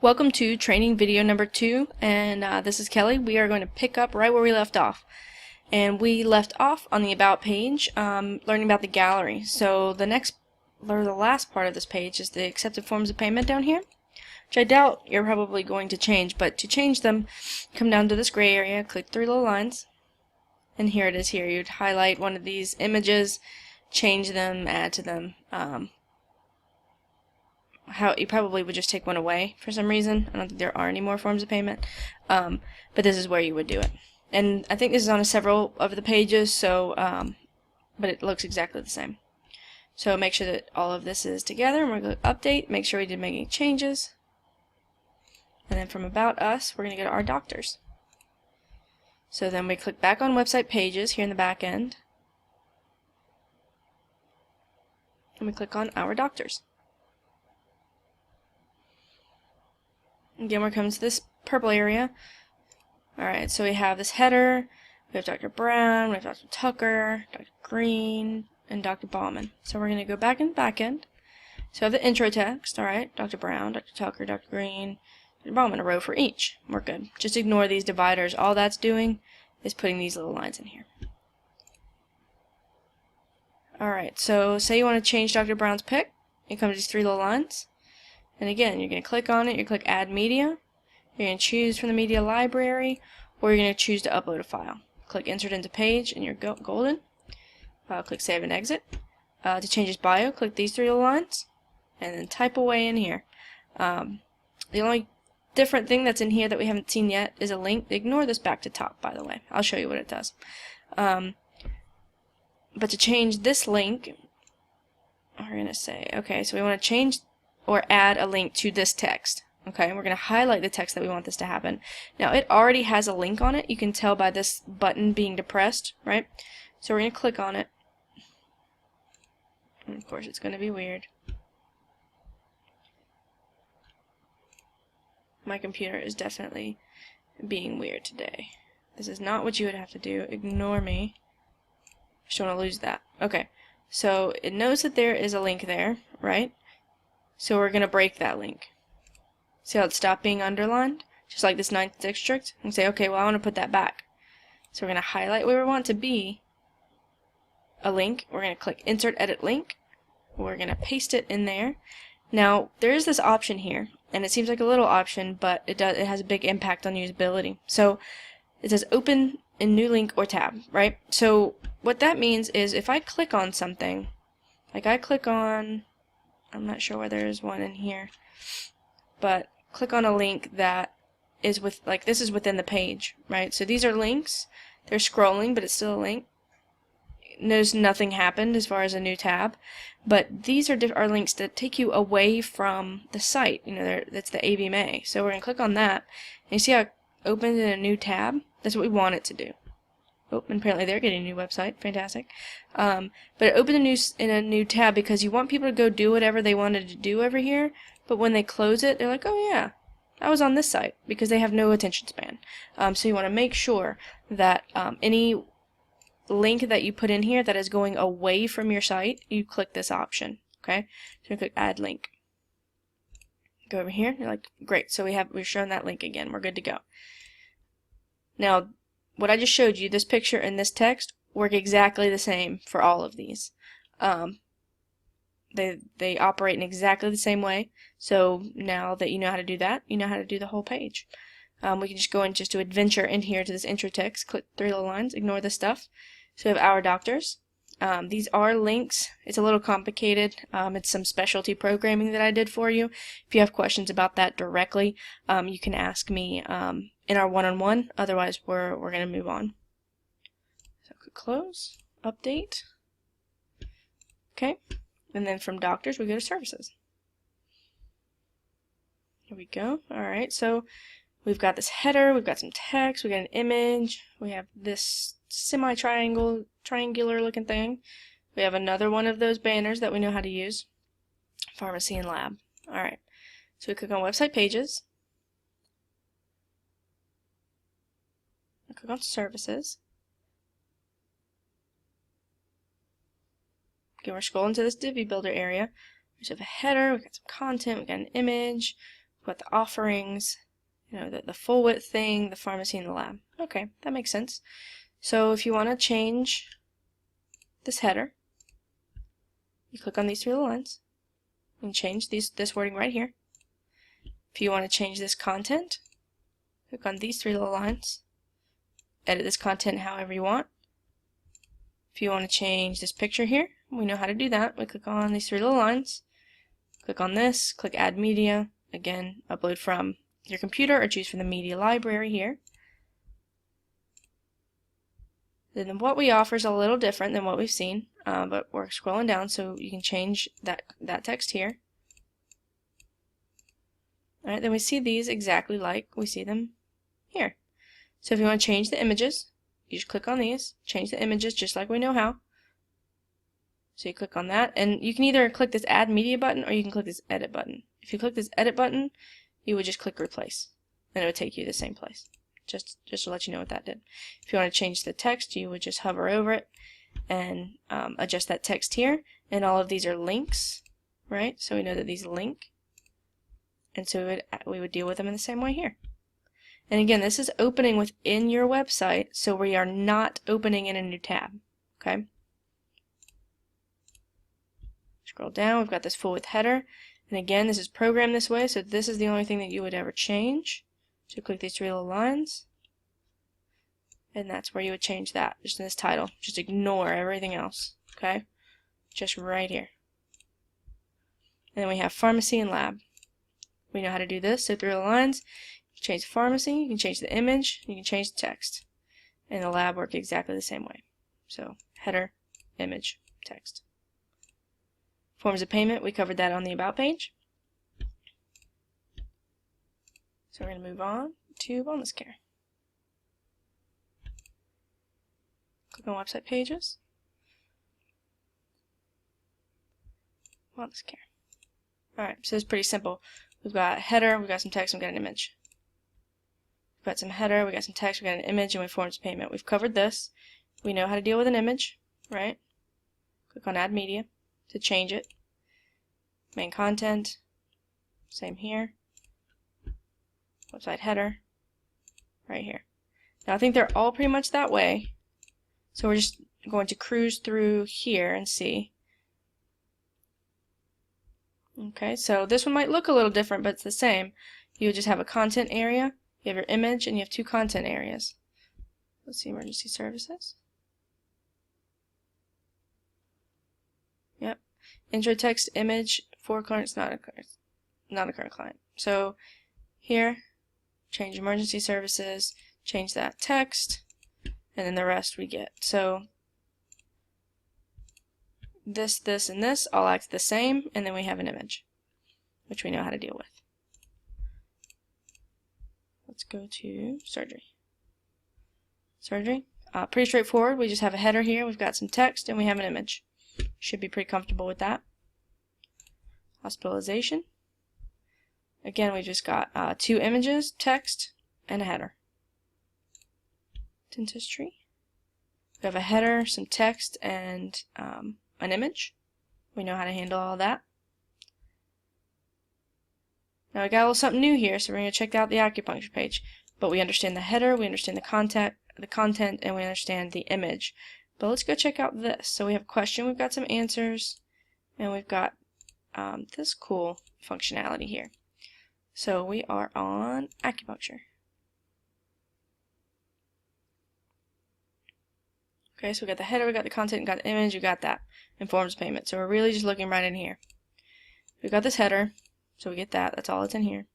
Welcome to training video number 2, and this is Kelly. We are going to pick up right where we left off. And we left off on the About page, learning about the gallery. So the last part of this page is the accepted forms of payment down here, which I doubt you're probably going to change, but to change them, come down to this gray area, click three little lines, and here it is here. You'd highlight one of these images, change them, add to them. How you probably would just take one away for some reason. I don't think there are any more forms of payment, but this is where you would do it. And I think this is on several of the pages, so but it looks exactly the same. So make sure that all of this is together, and we're going to update, make sure we didn't make any changes, and then from About Us we're going to go to Our Doctors. So then we click back on Website Pages here in the back end, and we click on Our Doctors. Again, we're coming to this purple area. Alright, so we have this header, we have Dr. Brown, we have Dr. Tucker, Dr. Green, and Dr. Bauman. So we're going to go back in the back end. So we have the intro text, alright, Dr. Brown, Dr. Tucker, Dr. Green, Dr. Bauman, a row for each. We're good. Just ignore these dividers. All that's doing is putting these little lines in here. Alright, so say you want to change Dr. Brown's pick. You come to these three little lines. And again, you're going to click on it, you click Add Media, you're going to choose from the media library, or you're going to choose to upload a file. Click Insert into Page, and you're golden. Click Save and Exit. To change his bio, click these three little lines, and then type away in here. The only different thing that's in here that we haven't seen yet is a link. Ignore this back to top, by the way. I'll show you what it does. But to change this link, we're going to say, okay, so we want to change or add a link to this text. Okay, and we're going to highlight the text that we want this to happen. Now, it already has a link on it. You can tell by this button being depressed, right? So we're going to click on it. And of course, it's going to be weird. My computer is definitely being weird today. This is not what you would have to do. Ignore me. Just don't want to lose that. Okay, so it knows that there is a link there, right? So we're going to break that link. See how it stopped being underlined? Just like this 9th district. And say, okay, well, I want to put that back. So we're going to highlight where we want to be a link. We're going to click Insert Edit Link. We're going to paste it in there. Now, there is this option here, and it seems like a little option, but it has a big impact on usability. So it says Open in New Link or Tab, right? So what that means is if I click on something, like I click on, I'm not sure where there is one in here, but click on a link that is this is within the page, right? So these are links. They're scrolling, but it's still a link. Notice nothing happened as far as a new tab, but these are links that take you away from the site. You know, that's the AVMA. So we're going to click on that, and you see how it opens in a new tab? That's what we want it to do. Oh, and apparently they're getting a new website. Fantastic. But it opened in a new tab because you want people to go do whatever they wanted to do over here, but when they close it, they're like, oh yeah, I was on this site, because they have no attention span. So you want to make sure that any link that you put in here that is going away from your site, you click this option. Okay? So you click Add Link. Go over here, you're like, great, so we've shown that link again. We're good to go. Now, what I just showed you, this picture and this text, work exactly the same for all of these. They operate in exactly the same way. So now that you know how to do that, you know how to do the whole page. We can just go and just do adventure in here to this intro text, click three little lines, ignore this stuff. So we have Our Doctors. These are links. It's a little complicated. It's some specialty programming that I did for you. If you have questions about that directly, you can ask me in our one-on-one. Otherwise, we're going to move on. So click Close, Update. Okay, and then from Doctors, we go to Services. Here we go. Alright, so we've got this header, we've got some text, we've got an image, we have this triangular looking thing. We have another one of those banners that we know how to use. Pharmacy and Lab. Alright, so we click on Website Pages. We click on Services. Again, we're scrolling to this Divi Builder area. We have a header, we've got some content, we've got an image, We've got the offerings, you know, the full width thing, the pharmacy, and the lab. Okay, that makes sense. So if you want to change this header, you click on these three little lines and change this wording right here. If you want to change this content, click on these three little lines, edit this content however you want. If you want to change this picture here, we know how to do that. We click on these three little lines, click on this, click add media, again upload from your computer or choose from the media library here. Then what we offer is a little different than what we've seen, but we're scrolling down so you can change that text here. Alright, then we see these exactly like we see them here. So if you want to change the images, you just click on these, change the images just like we know how. So you click on that, and you can either click this add media button or you can click this edit button. If you click this edit button, you would just click replace, and it would take you to the same place. Just to let you know what that did. If you want to change the text, you would just hover over it and adjust that text here, and all of these are links, right? So we know that these link, and so we would deal with them in the same way here. And again, this is opening within your website, so we are not opening in a new tab. Okay. Scroll down, we've got this full width header, and again, this is programmed this way, so this is the only thing that you would ever change. So click these three little lines, and that's where you would change that, just in this title. Just ignore everything else, okay? Just right here. And then we have pharmacy and lab. We know how to do this, so three little lines. You can change the pharmacy, you can change the image, you can change the text. And the lab work exactly the same way. So header, image, text. Forms of payment, we covered that on the About page. So we're going to move on to wellness care. Click on website pages. Wellness care. Alright, so it's pretty simple. We've got a header, we've got some text, we've got an image. We've got some header, we've got some text, we've got an image, and we have forms of payment. We've covered this. We know how to deal with an image, right? Click on add media to change it. Main content, same here. Website header, right here. Now I think they're all pretty much that way, so we're just going to cruise through here and see. Okay, so this one might look a little different, but it's the same. You would just have a content area, you have your image, and you have two content areas. Let's see, emergency services. Yep. Intro text image for current, not a current client. So here, change emergency services, change that text, and then the rest we get. So this, and this all act the same, and then we have an image, which we know how to deal with. Let's go to surgery. Surgery, pretty straightforward. We just have a header here, we've got some text, and we have an image. Should be pretty comfortable with that. Hospitalization. Again, we just got two images, text, and a header. Dentistry. We have a header, some text, and an image. We know how to handle all that. Now we got a little something new here, so we're going to check out the acupuncture page. But we understand the header, we understand the content, and we understand the image. But let's go check out this. So we have a question, we've got some answers, and we've got this cool functionality here. So we are on acupuncture. Okay, so we got the header, we got the content, we got the image, we got that, and forms of payment. So we're really just looking right in here. We've got this header, so we get that, that's all that's in here.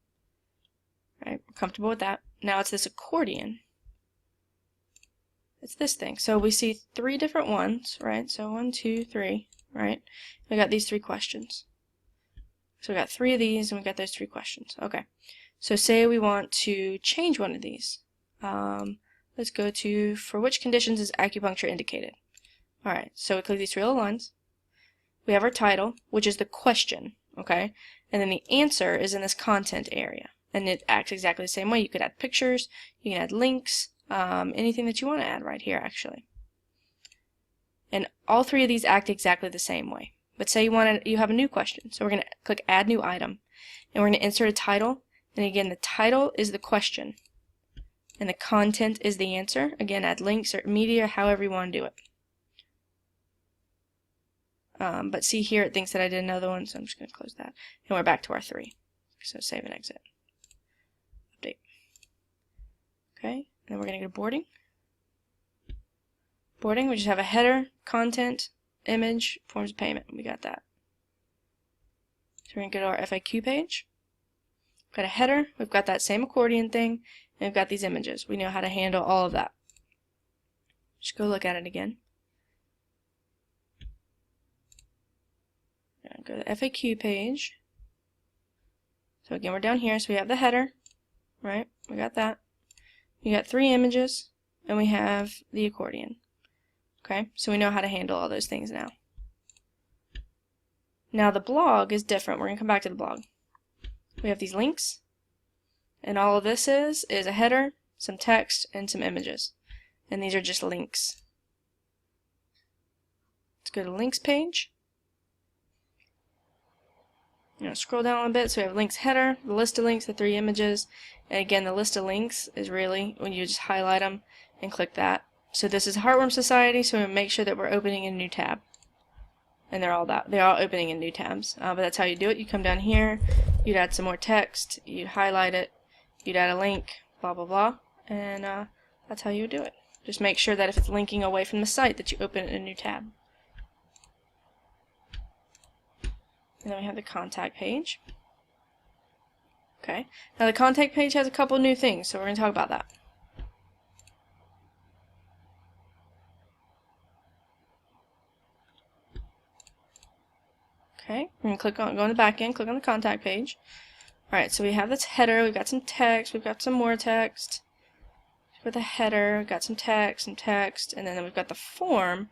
Right, we're comfortable with that. Now it's this accordion. It's this thing. So we see three different ones, right? So 1, 2, 3, right? We got these three questions. So we got three of these, and we got those three questions. Okay. So say we want to change one of these. Let's go to, for which conditions is acupuncture indicated? Alright, so we click these three little lines. We have our title, which is the question, okay? And then the answer is in this content area. And it acts exactly the same way. You could add pictures, you can add links, anything that you want to add right here, actually. And all three of these act exactly the same way. But say you have a new question. So we're going to click Add New Item. And we're going to insert a title And again, the title is the question, and the content is the answer. Again, add links or media, however you want to do it. But see here, it thinks that I did another one, so I'm just going to close that. And we're back to our 3. So save and exit. Update. Okay, and then we're going to go to boarding. Boarding, we just have a header, content, image, forms of payment. We got that. So we're going to go to our FAQ page. We've got a header, we've got that same accordion thing, and we've got these images. We know how to handle all of that. Just go look at it again. Go to the FAQ page. So again, we're down here, so we have the header, right? We got that. We got 3 images, and we have the accordion. Okay, so we know how to handle all those things now. Now the blog is different. We're going to come back to the blog. We have these links, and all of this is a header, some text, and some images. And these are just links. Let's go to the links page. Scroll down a little bit, so we have links header, the list of links, the 3 images, and again the list of links is really when you just highlight them and click that. So this is Heartworm Society, so we make sure that we're opening a new tab. And they're all opening in new tabs. But that's how you do it. You come down here, you'd add some more text, you'd highlight it, you'd add a link, blah blah blah, and that's how you would do it. Just make sure that if it's linking away from the site that you open it in a new tab. And then we have the contact page. Okay, now the contact page has a couple new things, so we're going to talk about that. Okay, we're going to go on the back end, click on the contact page. Alright, so we have this header, we've got some text, we've got some more text. With a header, we've got some text, and then we've got the form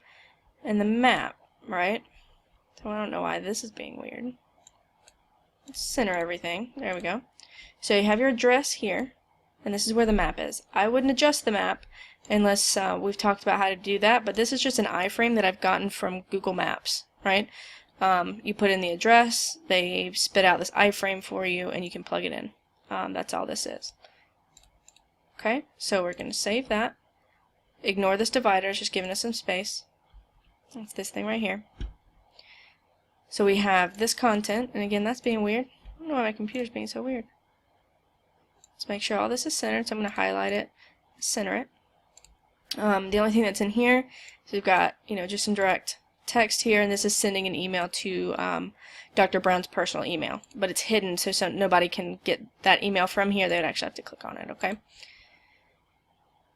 and the map, right? So I don't know why this is being weird. Let's center everything. There we go. So you have your address here, and this is where the map is. I wouldn't adjust the map unless we've talked about how to do that, but this is just an iframe that I've gotten from Google Maps, right? You put in the address, they spit out this iframe for you, and you can plug it in. That's all this is. Okay, so we're going to save that. Ignore this divider, it's just giving us some space. It's this thing right here. So we have this content, and again, that's being weird. I don't know why my computer's being so weird. Let's make sure all this is centered, so I'm going to highlight it, center it. The only thing that's in here is we've got, just some direct text here, and this is sending an email to Dr. Brown's personal email, but it's hidden, so nobody can get that email from here. They would actually have to click on it, okay?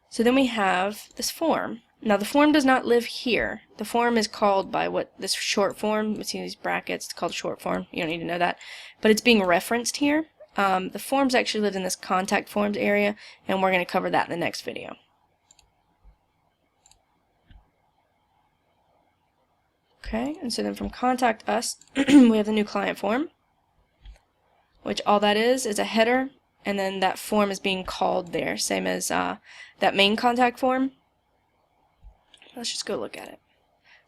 So then we have this form. Now the form does not live here. The form is called by this short form. You see these brackets, it's called a short form. You don't need to know that. But it's being referenced here. The forms actually live in this contact forms area, and we're going to cover that in the next video. Okay, and so then from contact us, we have the new client form, which all that is a header, and then that form is being called there, same as that main contact form. Let's just go look at it.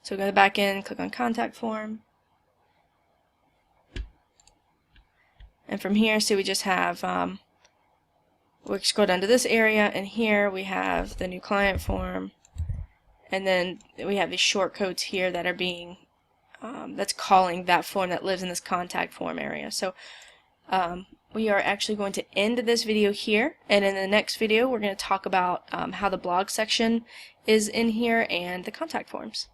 So go to the back end, click on contact form. And from here, see we just have, we scroll down to this area, and here we have the new client form. And then we have these short codes here that are being, that's calling that form that lives in this contact form area. So we are actually going to end this video here, and in the next video we're going to talk about how the blog section is in here and the contact forms.